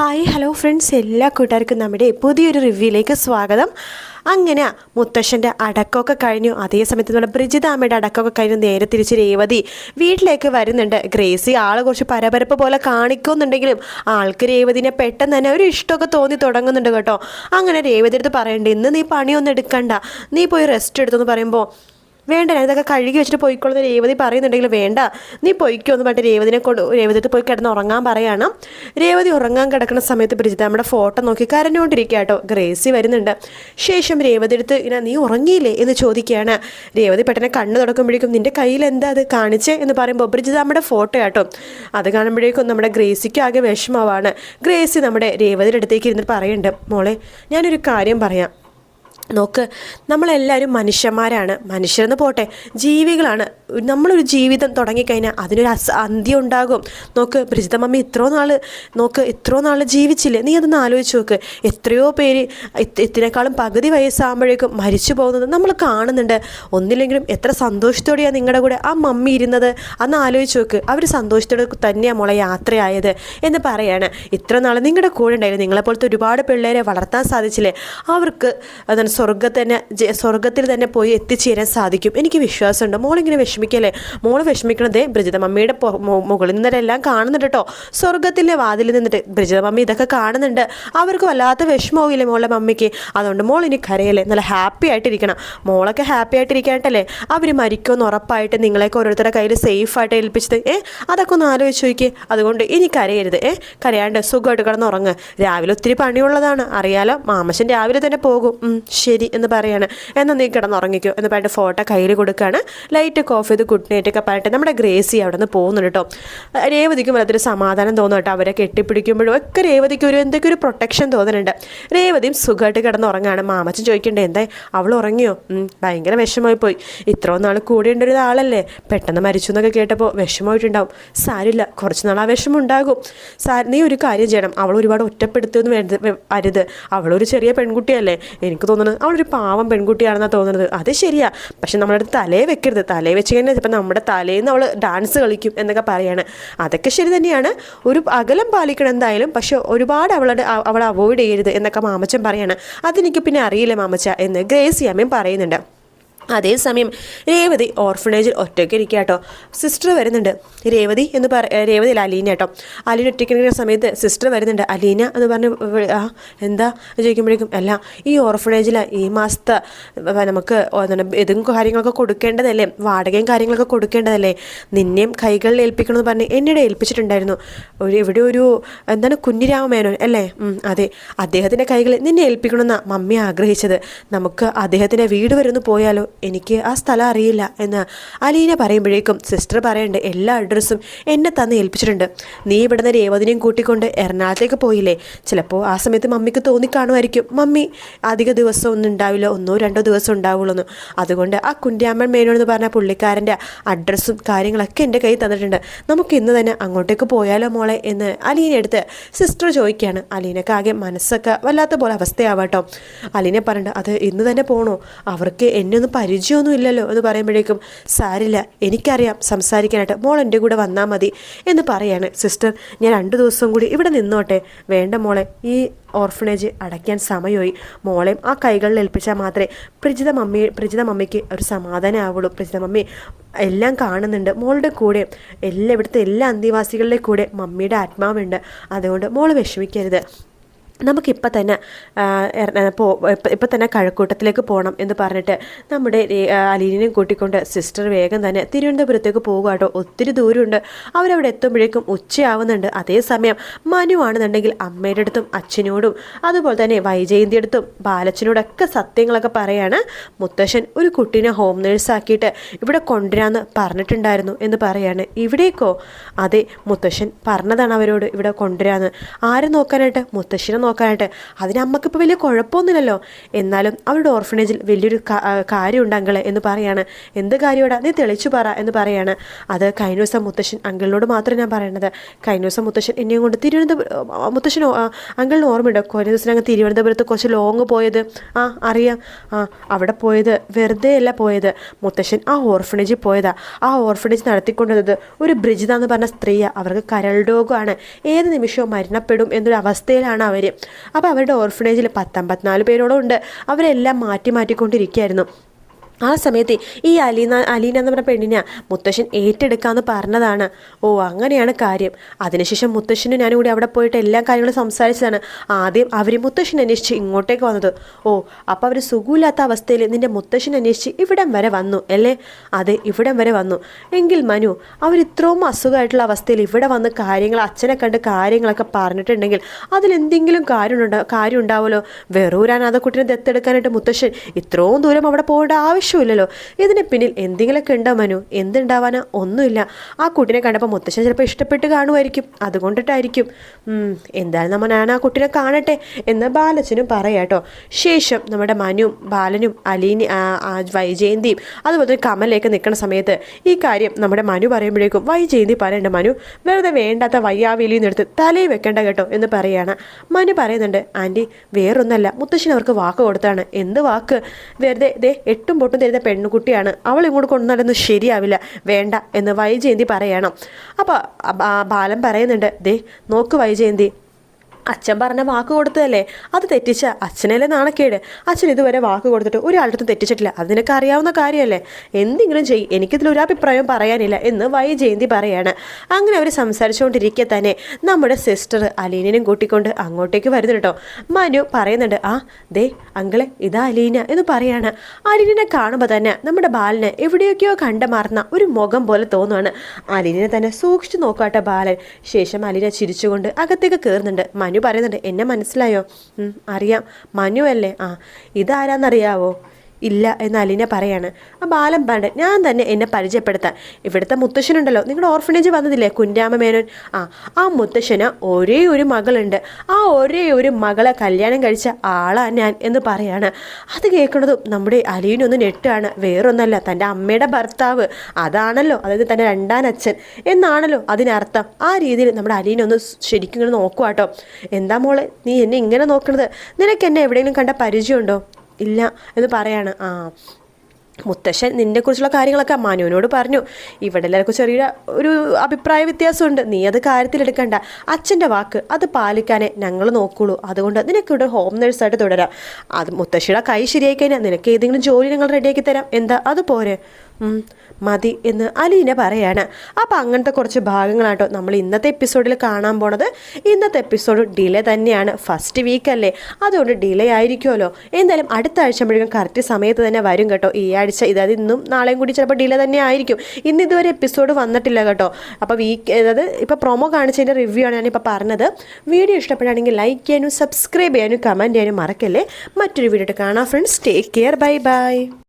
Hi hello friends, എല്ലാ കൂട്ടുകാർക്കും നമ്മുടെ പുതിയൊരു റിവ്യൂയിലേക്ക് സ്വാഗതം. അങ്ങനെ മുത്തശ്ശൻ്റെ അടക്കമൊക്കെ കഴിഞ്ഞു. അതേ സമയത്ത് നമ്മുടെ ബ്രിജിതാമ്മയുടെ അടക്കമൊക്കെ കഴിഞ്ഞു. നേരെ തിരിച്ച് രേവതി വീട്ടിലേക്ക് വരുന്നുണ്ട്. ഗ്രേസി ആൾ കുറച്ച് പരപരപ്പ് പോലെ കാണിക്കുന്നുണ്ടെങ്കിലും ആൾക്ക് രേവതിനെ പെട്ടെന്ന് തന്നെ ഒരു ഇഷ്ടമൊക്കെ തോന്നി തുടങ്ങുന്നുണ്ട് കേട്ടോ. അങ്ങനെ രേവതി അടുത്ത് പറയണ്ടേ, ഇന്ന് നീ പണിയൊന്നും എടുക്കണ്ട, നീ പോയി റെസ്റ്റ് എടുത്തെന്ന് പറയുമ്പോൾ വേണ്ട, ഞാൻ ഇതൊക്കെ കഴുകി വെച്ചിട്ട് പോയിക്കോളുന്ന രേവതി പറയുന്നുണ്ടെങ്കിൽ വേണ്ട, നീ പൊയ്ക്കോ എന്ന് പറഞ്ഞിട്ട് രേവതിയിട്ട് പോയി കിടന്ന് ഉറങ്ങാൻ പറയാണ്. രേവതി ഉറങ്ങാൻ കിടക്കുന്ന സമയത്ത് ബ്രിജിതാമ്മയുടെ ഫോട്ടോ നോക്കി കരഞ്ഞുകൊണ്ടിരിക്കുക കേട്ടോ. ഗ്രേസി വരുന്നുണ്ട്. ശേഷം രേവതി എടുത്ത് ഇങ്ങനെ നീ ഉറങ്ങിയില്ലേ എന്ന് ചോദിക്കുകയാണ്. രേവതി പെട്ടെന്ന് കണ്ണ് തുടക്കുമ്പോഴേക്കും നിൻ്റെ കയ്യിൽ എന്താ അത് കാണിച്ചേ എന്ന് പറയുമ്പോൾ ബ്രിജിതാമ്മയുടെ ഫോട്ടോ കേട്ടോ. അത് കാണുമ്പോഴേക്കും നമ്മുടെ ഗ്രേസിക്ക് ആകെ വിഷമമാണ്. ഗ്രേസി നമ്മുടെ രേവതിയുടെ അടുത്തേക്ക് ഇരുന്നിട്ട് പറയുന്നുണ്ട്, മോളെ ഞാനൊരു കാര്യം പറയാം, നോക്ക്, നമ്മളെല്ലാവരും മനുഷ്യന്മാരാണ്, മനുഷ്യരെന്ന് പോട്ടെ, ജീവികളാണ്. നമ്മളൊരു ജീവിതം തുടങ്ങിക്കഴിഞ്ഞാൽ അതിനൊരു അന്ത്യം ഉണ്ടാകും. നോക്ക്, ബ്രിജിത മമ്മി ഇത്രയോ നാൾ ജീവിച്ചില്ലേ, നീ അതൊന്ന് ആലോചിച്ച് നോക്ക്. എത്രയോ പേര് ഇതിനേക്കാളും പകുതി വയസ്സാകുമ്പോഴേക്കും മരിച്ചു പോകുന്നത് നമ്മൾ കാണുന്നുണ്ട്. ഒന്നില്ലെങ്കിലും എത്ര സന്തോഷത്തോടെയാണ് നിങ്ങളുടെ കൂടെ ആ മമ്മി ഇരുന്നത്, അന്ന് ആലോചിച്ച് നോക്ക്. അവർ സന്തോഷത്തോടെ തന്നെയാണ് മോളെ യാത്രയായത് എന്ന് പറയാണ്. ഇത്ര നാൾ നിങ്ങളുടെ കൂടെ ഉണ്ടായിരുന്നു, നിങ്ങളെപ്പോലത്തെ ഒരുപാട് പിള്ളേരെ വളർത്താൻ സാധിച്ചില്ലേ, അവർക്ക് അതാണ് സ്വർഗത്തിൽ തന്നെ പോയി എത്തിച്ചേരാൻ സാധിക്കും. എനിക്ക് വിശ്വാസമുണ്ട്. മോളിങ്ങനെ വിഷമിക്കല്ലേ, മോള് വിഷമിക്കണതേ ബ്രിജിത മമ്മിയുടെ മുകളിൽ നിന്നെല്ലാം കാണുന്നുണ്ട് കേട്ടോ. സ്വർഗത്തിൻ്റെ വാതിൽ നിന്നിട്ട് ബ്രിജിത മമ്മി ഇതൊക്കെ കാണുന്നുണ്ട്. അവർക്ക് വല്ലാത്ത വിഷമമാവില്ലേ മോളുടെ മമ്മിക്ക്. അതുകൊണ്ട് മോൾ ഇനി കരയല്ലേ, നല്ല ഹാപ്പി ആയിട്ടിരിക്കണം. മോളൊക്കെ ഹാപ്പി ആയിട്ടിരിക്കാനായിട്ടല്ലേ അവർ മരിക്കുമെന്ന് ഉറപ്പായിട്ട് നിങ്ങളെയൊക്കെ ഓരോരുത്തരുടെ കയ്യിൽ സേഫായിട്ട് ഏൽപ്പിച്ചത്. അതൊക്കെ ഒന്ന് ആലോചിച്ച് നോക്കിയേ. അതുകൊണ്ട് ഇനി കരയരുത്, കരയാണ്ട് സുഖമായിട്ട് കിടന്നുറങ്ങ്. രാവിലെ ഒത്തിരി പണിയുള്ളതാണ് അറിയാലോ, മാമച്ചൻ രാവിലെ തന്നെ പോകും. ശരി എന്ന് പറയാണ്. എന്നാൽ നീ കിടന്നുറങ്ങിക്കോ എന്ന് പറഞ്ഞിട്ട് ഫോട്ടോ കയ്യിൽ കൊടുക്കുകയാണ്. ലൈറ്റ് ഓഫ് ചെയ്ത് ഗുഡ് നൈറ്റൊക്കെ പറഞ്ഞിട്ട് നമ്മുടെ ഗ്രേസി അവിടെ നിന്ന് പോകുന്നുണ്ട് കേട്ടോ. രേവതിക്കും വല്ലാത്തൊരു സമാധാനം തോന്നും കേട്ടോ. അവരെ കെട്ടിപ്പിടിക്കുമ്പോഴും ഒക്കെ രേവതിക്ക് എന്തൊക്കെ ഒരു പ്രൊട്ടക്ഷൻ തോന്നുന്നുണ്ട്. രേവതിയും സുഖമായിട്ട് കിടന്നുറങ്ങാണ്. മാമച്ചൻ ചോദിക്കണ്ടേ, എന്താ അവൾ ഉറങ്ങിയോ? ഭയങ്കര വിഷമമായി പോയി. ഇത്രയും നാൾ കൂടെ ഉണ്ടൊരു ആളല്ലേ, പെട്ടെന്ന് മരിച്ചു എന്നൊക്കെ കേട്ടപ്പോൾ വിഷമമായിട്ടുണ്ടാവും. സാരില്ല, കുറച്ച് നാൾ ആ വിഷമം ഉണ്ടാകും. നീ ഒരു കാര്യം ചെയ്യണം, അവൾ ഒരുപാട് ഒറ്റപ്പെടുത്തുമെന്ന് അരുത്. അവളൊരു ചെറിയ പെൺകുട്ടിയല്ലേ, എനിക്ക് തോന്നുന്നത് അവളൊരു പാവം പെൺകുട്ടിയാണെന്നാണ് തോന്നുന്നത്. അത് ശരിയാ, പക്ഷെ നമ്മളടുത്ത് തലയെ വെക്കരുത്. തലയെ വെച്ച് കഴിഞ്ഞാൽ ഇപ്പം നമ്മുടെ തലേന്ന് അവൾ ഡാൻസ് കളിക്കും എന്നൊക്കെ പറയാണ്. അതൊക്കെ ശരി തന്നെയാണ്, ഒരു അകലം പാലിക്കണം എന്തായാലും. പക്ഷെ ഒരുപാട് അവളെ അവോയ്ഡ് ചെയ്യരുത് എന്നൊക്കെ മാമച്ചൻ പറയാണ്. അതെനിക്ക് പിന്നെ അറിയില്ല മാമച്ച എന്ന് ഗ്രേസി അമ്മയും പറയുന്നുണ്ട്. അതേസമയം രേവതി ഓർഫനേജിൽ ഒറ്റയ്ക്ക് ഇരിക്കുക കേട്ടോ. സിസ്റ്റർ വരുന്നുണ്ട്. രേവതി അല്ല, അലീന കേട്ടോ. അലീന ഒറ്റയ്ക്ക് ഇരിക്കുന്ന സമയത്ത് സിസ്റ്റർ വരുന്നുണ്ട്. അലീന എന്ന് പറഞ്ഞ് എന്താ ചോദിക്കുമ്പോഴേക്കും അല്ല, ഈ ഓർഫനേജിൽ ഈ മാസത്തെ നമുക്ക് ഇതും കാര്യങ്ങളൊക്കെ കൊടുക്കേണ്ടതല്ലേ, വാടകയും കാര്യങ്ങളൊക്കെ കൊടുക്കേണ്ടതല്ലേ, നിന്നെയും കൈകളിൽ ഏൽപ്പിക്കണമെന്ന് പറഞ്ഞ് എന്നോട് ഏൽപ്പിച്ചിട്ടുണ്ടായിരുന്നു. ഇവിടെ ഒരു എന്താണ് കുഞ്ഞിരാമമേനോൻ അല്ലേ, അതെ, അദ്ദേഹത്തിൻ്റെ കൈകളിൽ നിന്നെ ഏൽപ്പിക്കണമെന്നാണ് മമ്മി ആഗ്രഹിച്ചത്. നമുക്ക് അദ്ദേഹത്തിൻ്റെ വീട് വരെ ഒന്ന് പോയാലോ, എനിക്ക് ആ സ്ഥലം അറിയില്ല എന്ന് അലീന പറയുമ്പോഴേക്കും സിസ്റ്റർ പറയുന്നുണ്ട്, എല്ലാ അഡ്രസ്സും എന്നെ തന്ന് ഏൽപ്പിച്ചിട്ടുണ്ട്. നീ ഇവിടുന്ന് രേവതിനെയും കൂട്ടിക്കൊണ്ട് എറണാകുളത്തേക്ക് പോയില്ലേ, ചിലപ്പോൾ ആ സമയത്ത് മമ്മിക്ക് തോന്നിക്കാണുമായിരിക്കും മമ്മി അധിക ദിവസം ഒന്നും ഉണ്ടാവില്ല, 1-2 ദിവസം ഉണ്ടാവുള്ളൂ എന്ന്. അതുകൊണ്ട് ആ കുഞ്ഞാമ്മൻ മേനോൻ എന്ന് പറഞ്ഞ പുള്ളിക്കാരൻ്റെ അഡ്രസ്സും കാര്യങ്ങളൊക്കെ എൻ്റെ കയ്യിൽ തന്നിട്ടുണ്ട്. നമുക്ക് ഇന്ന് തന്നെ അങ്ങോട്ടേക്ക് പോയാലോ മോളെ എന്ന് അലീന എടുത്ത് സിസ്റ്റർ ചോദിക്കുകയാണ്. അലീനക്ക് ആകെ മനസ്സൊക്കെ വല്ലാത്ത പോലെ അവസ്ഥയാവാട്ടോ. അലീന പറഞ്ഞിട്ട് അത് ഇന്ന് തന്നെ പോകണോ, അവർക്ക് എന്നെ ഒന്നും പരിചയമൊന്നും ഇല്ലല്ലോ എന്ന് പറയുമ്പോഴേക്കും സാരില്ല, എനിക്കറിയാം സംസാരിക്കാനായിട്ട്, മോൾ എൻ്റെ കൂടെ വന്നാൽ മതി എന്ന് പറയാണ്. സിസ്റ്റർ, ഞാൻ 2 ദിവസം കൂടി ഇവിടെ നിന്നോട്ടെ? വേണ്ട മോളെ, ഈ ഓർഫനേജ് അടയ്ക്കാൻ സമയമായി. മോളെയും ആ കൈകളിൽ ഏൽപ്പിച്ചാൽ മാത്രമേ ബ്രിജിത മമ്മിക്ക് ഒരു സമാധാനം ആവുള്ളൂ. ബ്രിജിത മമ്മി എല്ലാം കാണുന്നുണ്ട്, മോളുടെ കൂടെ ഇവിടുത്തെ എല്ലാ അന്തേവാസികളുടെ കൂടെ മമ്മിയുടെ ആത്മാവുണ്ട്. അതുകൊണ്ട് മോൾ വിഷമിക്കരുത്, നമുക്കിപ്പോൾ തന്നെ കഴക്കൂട്ടത്തിലേക്ക് പോകണം എന്ന് പറഞ്ഞിട്ട് നമ്മുടെ അലീനയും കൂട്ടിക്കൊണ്ട് സിസ്റ്റർ വേഗം തന്നെ തിരുവനന്തപുരത്തേക്ക് പോകുക കേട്ടോ. ഒത്തിരി ദൂരമുണ്ട്. അവരവിടെ എത്തുമ്പോഴേക്കും ഉച്ചയാവുന്നുണ്ട്. അതേസമയം മനു ആണെന്നുണ്ടെങ്കിൽ അമ്മയുടെ അടുത്തും അച്ഛനോടും അതുപോലെ തന്നെ വൈജയന്തിയുടെ അടുത്തും ബാലച്ചനോടൊക്കെ സത്യങ്ങളൊക്കെ പറയാണ്. മുത്തശ്ശൻ ഒരു കുട്ടീനെ ഹോം നേഴ്സാക്കിയിട്ട് ഇവിടെ കൊണ്ടുവരാമെന്ന് പറഞ്ഞിട്ടുണ്ടായിരുന്നു എന്ന് പറയാണ്. ഇവിടേക്കോ? അതെ, മുത്തശ്ശൻ പറഞ്ഞതാണ് അവരോട് ഇവിടെ കൊണ്ടുവരാമെന്ന്. ആരെ നോക്കാനായിട്ട്? മുത്തശ്ശനെ നോക്കാനായിട്ട്. അതിന് അമ്മക്കിപ്പോൾ വലിയ കുഴപ്പമൊന്നുമില്ലല്ലോ. എന്നാലും അവരുടെ ഓർഫനേജിൽ വലിയൊരു കാര്യമുണ്ട് അങ്കിളെ എന്ന് പറയാണ്. എന്ത് കാര്യമാടാ, നീ തെളിച്ചു പറ എന്ന് പറയാണ്. അത് കഴിഞ്ഞ ദിവസം മുത്തശ്ശൻ അങ്കിളിനോട് മാത്രം ഞാൻ പറയണത്. കഴിഞ്ഞ ദിവസം മുത്തശ്ശൻ എന്നെയും കൊണ്ട് മുത്തശ്ശനോ അങ്കിളിന് ഓർമ്മയുണ്ടോ കഴിഞ്ഞ ദിവസം ഞങ്ങൾ തിരുവനന്തപുരത്ത് കുറച്ച് ലോങ് പോയത്? അറിയാം. അവിടെ പോയത് വെറുതെ അല്ല പോയത്. മുത്തശ്ശൻ ആ ഓർഫനേജിൽ പോയതാ. ആ ഓർഫനേജ് നടത്തിക്കൊണ്ടിരുന്നത് ഒരു ബ്രിജിത എന്ന് പറഞ്ഞ സ്ത്രീയാണ്. അവർക്ക് കരൾ രോഗമാണ്. ഏത് നിമിഷവും മരണപ്പെടും എന്നൊരു അവസ്ഥയിലാണ് അവർ. അപ്പോൾ അവരുടെ ഓർഫനേജിൽ 54 പേരോളം ഉണ്ട്. അവരെല്ലാം മാറ്റിക്കൊണ്ടിരിക്കുകയായിരുന്നു. ആ സമയത്ത് ഈ അലീന എന്ന് പറഞ്ഞ പെണ്ണിനെ മുത്തശ്ശൻ ഏറ്റെടുക്കാമെന്ന് പറഞ്ഞതാണ്. അങ്ങനെയാണ് കാര്യം. അതിനുശേഷം മുത്തശ്ശനും ഞാനും കൂടി അവിടെ പോയിട്ട് എല്ലാ കാര്യങ്ങളും സംസാരിച്ചതാണ്. ആദ്യം അവർ മുത്തശ്ശൻ അന്വേഷിച്ച് ഇങ്ങോട്ടേക്ക് വന്നത്. അപ്പോൾ അവർ സുഖമില്ലാത്ത അവസ്ഥയിൽ നിൻ്റെ മുത്തശ്ശൻ അന്വേഷിച്ച് ഇവിടം വരെ വന്നു അല്ലേ? അതെ, ഇവിടം വരെ വന്നു. എങ്കിൽ മനു, അവർ ഇത്രയും അസുഖമായിട്ടുള്ള അവസ്ഥയിൽ ഇവിടെ വന്ന് അച്ഛനെ കണ്ട് കാര്യങ്ങളൊക്കെ പറഞ്ഞിട്ടുണ്ടെങ്കിൽ അതിലെന്തെങ്കിലും കാര്യം ഉണ്ടാവുമല്ലോ. വെറൂരാൻ കുട്ടിനെ ദത്തെടുക്കാനായിട്ട് മുത്തശ്ശൻ ഇത്രയും ദൂരം അവിടെ പോകേണ്ട ആവശ്യമില്ലല്ലോ. ഇതിന് പിന്നിൽ എന്തെങ്കിലുമൊക്കെ ഉണ്ടോ മനു? എന്തുണ്ടാവാനാ? ഒന്നുമില്ല. ആ കുട്ടിനെ കണ്ടപ്പോൾ മുത്തശ്ശൻ ചിലപ്പോൾ ഇഷ്ടപ്പെട്ട് കാണുമായിരിക്കും. അതുകൊണ്ടിട്ടായിരിക്കും. എന്തായാലും ഞാൻ ആ കുട്ടിനെ കാണട്ടെ എന്ന് ബാലച്ചനും പറയാട്ടോ. ശേഷം നമ്മുടെ മനുവും ബാലനും വൈജയന്തിയും അതുപോലെ കമലയൊക്കെ നിൽക്കുന്ന സമയത്ത് ഈ കാര്യം നമ്മുടെ മനു പറയുമ്പോഴേക്കും വൈജയന്തി പറയണ്ട, മനു വെറുതെ വേണ്ടാത്ത വയ്യാവേലിയിൽ നിന്നെടുത്ത് തലയിൽ വെക്കേണ്ട കേട്ടോ എന്ന് പറയാണ്. മനു പറയുന്നുണ്ട്, ആൻറ്റി വേറൊന്നല്ല, മുത്തശ്ശൻ അവർക്ക് വാക്ക് കൊടുത്താണ്. എന്ത് വാക്ക്? വെറുതെ 8 പൊട്ടും തരുന്ന പെണ്ണുകുട്ടിയാണ്, അവൾ ഇങ്ങോട്ട് കൊണ്ടുവന്നാലൊന്നും ശരിയാവില്ല, വേണ്ട എന്ന് വൈജയന്തി പറയണം. അപ്പോൾ ബാലൻ പറയുന്നുണ്ട്, നോക്ക് വൈജയന്തി, അച്ഛൻ പറഞ്ഞ വാക്ക് കൊടുത്തതല്ലേ, അത് തെറ്റിച്ച അച്ഛനല്ലേ നാണക്കേട്. അച്ഛൻ ഇതുവരെ വാക്ക് കൊടുത്തിട്ട് ഒരാളുടെ തെറ്റിച്ചിട്ടില്ല. അത് നിനക്ക് അറിയാവുന്ന കാര്യമല്ലേ. എന്തെങ്കിലും ചെയ്യ്, എനിക്കിതിലൊരു അഭിപ്രായം പറയാനില്ല എന്ന് വൈജയന്തി പറയാണ്. അങ്ങനെ അവർ സംസാരിച്ചുകൊണ്ടിരിക്കെ തന്നെ നമ്മുടെ സിസ്റ്റർ അലീനയും കൂട്ടിക്കൊണ്ട് അങ്ങോട്ടേക്ക് വരുന്നു കേട്ടോ. മനു പറയുന്നുണ്ട്, അങ്കിളെ ഇതാ അലീന എന്ന് പറയാണ്. അലീനെ കാണുമ്പോൾ തന്നെ നമ്മുടെ ബാലന് എവിടെയൊക്കെയോ കണ്ടമാർന്ന ഒരു മുഖം പോലെ തോന്നുവാണ്. അലീനെ തന്നെ സൂക്ഷിച്ചു നോക്കാട്ടെ ബാലൻ. ശേഷം അലീന ചിരിച്ചുകൊണ്ട് അകത്തേക്ക് കയറുന്നുണ്ട്. മനു പറയുന്നുണ്ട്, എന്നെ മനസ്സിലായോ? അറിയാം, മനു അല്ലേ? ഇതാരാന്നറിയാവോ? ഇല്ല എന്ന് അലീന പറയാണ്. ആ ബാലൻ പറഞ്ഞ ഞാൻ തന്നെ എന്നെ പരിചയപ്പെടുത്താൻ. ഇവിടുത്തെ മുത്തശ്ശനുണ്ടല്ലോ, നിങ്ങളുടെ ഓർഫനേജ് വന്നതില്ലേ, കുഞ്ഞാമ്മ മേനോൻ, ആ മുത്തശ്ശന് ഒരേ ഒരു മകളുണ്ട്. ആ ഒരേ ഒരു മകളെ കല്യാണം കഴിച്ച ആളാ ഞാൻ എന്ന് പറയാണ്. അത് കേൾക്കുന്നതും നമ്മുടെ അലീനൊന്ന് ഞെട്ടാണ്. വേറൊന്നല്ല, തൻ്റെ അമ്മയുടെ ഭർത്താവ്, അതാണല്ലോ, അതായത് തൻ്റെ രണ്ടാനച്ഛൻ എന്നാണല്ലോ അതിനർത്ഥം. ആ രീതിയിൽ നമ്മുടെ അലീനൊന്ന് ശരിക്കും ഇങ്ങനെ നോക്കുവാട്ടോ. എന്താ മോളെ നീ എന്നെ ഇങ്ങനെ നോക്കണത്? നിനക്ക് എന്നെ എവിടെയെങ്കിലും കണ്ട പരിചയമുണ്ടോ? ഇല്ല എന്ന് പറയാണ്. മുത്തശ്ശൻ നിന്നെക്കുറിച്ചുള്ള കാര്യങ്ങളൊക്കെ മനുവിനോട് പറഞ്ഞു. ഇവിടെ എല്ലാവർക്കും ചെറിയൊരു അഭിപ്രായ വ്യത്യാസമുണ്ട്. നീ അത് കാര്യത്തിലെടുക്കണ്ട. അച്ഛൻ്റെ വാക്ക് അത് പാലിക്കാനേ ഞങ്ങൾ നോക്കുള്ളൂ. അതുകൊണ്ട് നിനക്കിവിടെ ഹോം നേഴ്സായിട്ട് തുടരാം. അത് മുത്തശ്ശിയുടെ കൈ ശരിയായി കഴിഞ്ഞാൽ നിനക്ക് ഏതെങ്കിലും ജോലി ഞങ്ങൾ റെഡിയാക്കി തരാം. എന്താ അത് പോരെ? മതി എന്ന് അലീന പറയാണ്. അപ്പം അങ്ങനത്തെ കുറച്ച് ഭാഗങ്ങളാട്ടോ നമ്മൾ ഇന്നത്തെ എപ്പിസോഡിൽ കാണാൻ പോണത്. ഇന്നത്തെ എപ്പിസോഡ് ഡിലേ തന്നെയാണ്. ഫസ്റ്റ് വീക്ക് അല്ലേ, അതുകൊണ്ട് ഡിലേ ആയിരിക്കുമല്ലോ. എന്തായാലും അടുത്ത ആഴ്ച മുഴുവൻ കറക്റ്റ് സമയത്ത് തന്നെ വരും കേട്ടോ. ഈ ആഴ്ച ഇതായത് ഇന്നും നാളെയും കൂടി ചിലപ്പോൾ ഡിലേ തന്നെ ആയിരിക്കും. ഇന്ന് ഇതുവരെ എപ്പിസോഡ് വന്നിട്ടില്ല കേട്ടോ. അപ്പോൾ അതായത് ഇപ്പോൾ പ്രൊമോ കാണിച്ചതിൻ്റെ റിവ്യൂ ആണ് ഞാനിപ്പോൾ പറഞ്ഞത്. വീഡിയോ ഇഷ്ടപ്പെടുകയാണെങ്കിൽ ലൈക്ക് ചെയ്യാനും സബ്സ്ക്രൈബ് ചെയ്യാനും കമൻറ്റ് ചെയ്യാനും മറക്കല്ലേ. മറ്റൊരു വീഡിയോ കാണാം friends. Take care. Bye bye.